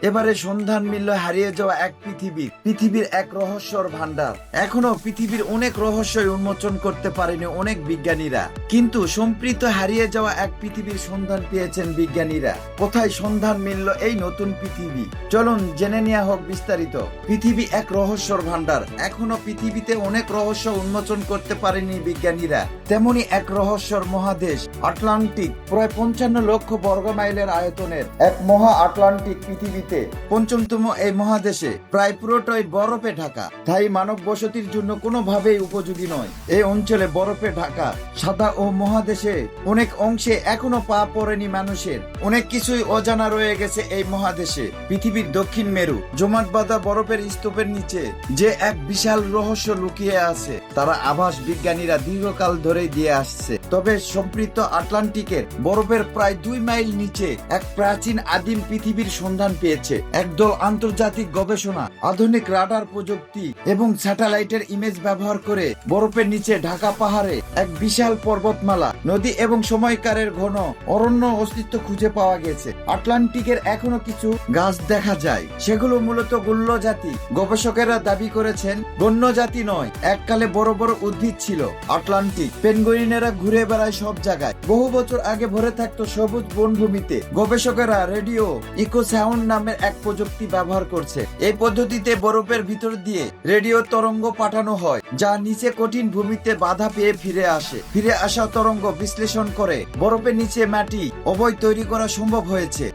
এবারে সন্ধান মিলল হারিয়ে যাওয়া এক পৃথিবীর এক রহস্যর ভান্ডার। এখনো পৃথিবীর অনেক রহস্যই উন্মোচন করতে পারেনি অনেক বিজ্ঞানীরা, কিন্তু সম্প্রতি হারিয়ে যাওয়া এক পৃথিবীর সন্ধান পেয়েছেন বিজ্ঞানীরা। কোথায় সন্ধান মিলল এই নতুন পৃথিবী, চলুন জেনে নেওয়া হোক বিস্তারিত। পৃথিবী এক রহস্যর ভান্ডার। এখনো পৃথিবীতে অনেক রহস্য উন্মোচন করতে পারেনি বিজ্ঞানীরা। তেমনি এক রহস্যর মহাদেশ আটলান্টিক, প্রায় 55 লক্ষ বর্গ মাইলের আয়তনের এক মহা আটলান্টিক পৃথিবীতে 55তম এই মহাদেশে প্রায় পুরোটাই বরফে ঢাকা। তাই মানব বসতির জন্য কোনোভাবেই উপযোগী নয়। এই অঞ্চলে বরফে ঢাকা সাদা ও মহাদেশে অনেক অংশে এখনো পা পড়েনি মানুষের। অনেক কিছুই অজানা রয়ে গেছে এই মহাদেশে। পৃথিবীর দক্ষিণ মেরু জমাট বাঁধা বরফের স্তূপের নিচে যে এক বিশাল রহস্য লুকিয়ে আছে, তারা আভাস বিজ্ঞানীরা দীর্ঘকাল ধরেই দিয়ে আসছে। তবে সম্পৃক্ত আটলান্টিকের বরফের প্রায় 2 মাইল নিচে এক প্রাচীন আদিম পৃথিবীর সন্ধান পেয়েছে একদল আন্তর্জাতিক গবেষণা। আধুনিক রাডার প্রযুক্তি এবং স্যাটেলাইটের ইমেজ ব্যবহার করে বরফের নিচে ঢাকা পাহাড়ে এক বিশাল পর্বতমালা, নদী এবং সময়কারের ঘন অরণ্য অস্তিত্ব খুঁজে পাওয়া গেছে। আটলান্টিকের এখনো কিছু গাছ দেখা যায়, সেগুলো মূলত গুল্ম জাতি। গবেষকেরা দাবি করেছেন বন্য জাতি নয়, এককালে বড় বড় উদ্ভিদ ছিল। আটলান্টিক পেঙ্গুইনেরা ঘুরে বেড়ায় সব জায়গায়। বহু বছর আগে ভরে থাকতো সবুজ বনভূমিতে। গবেষকেরা রেডিও ইকো সাউন্ড নামের এক প্রযুক্তি ব্যবহার করছে। এই পদ্ধতিতে বরফের ভিতর দিয়ে রেডিও তরঙ্গ পাঠানো হয়, যা নিচে কঠিন ভূমিতে বাধা পেয়ে ফিরে আসে। ফিরে আসা তরঙ্গ বিশ্লেষণ করে বরফের নিচে মাটি অবয় তৈরি করা সম্ভব হয়েছে।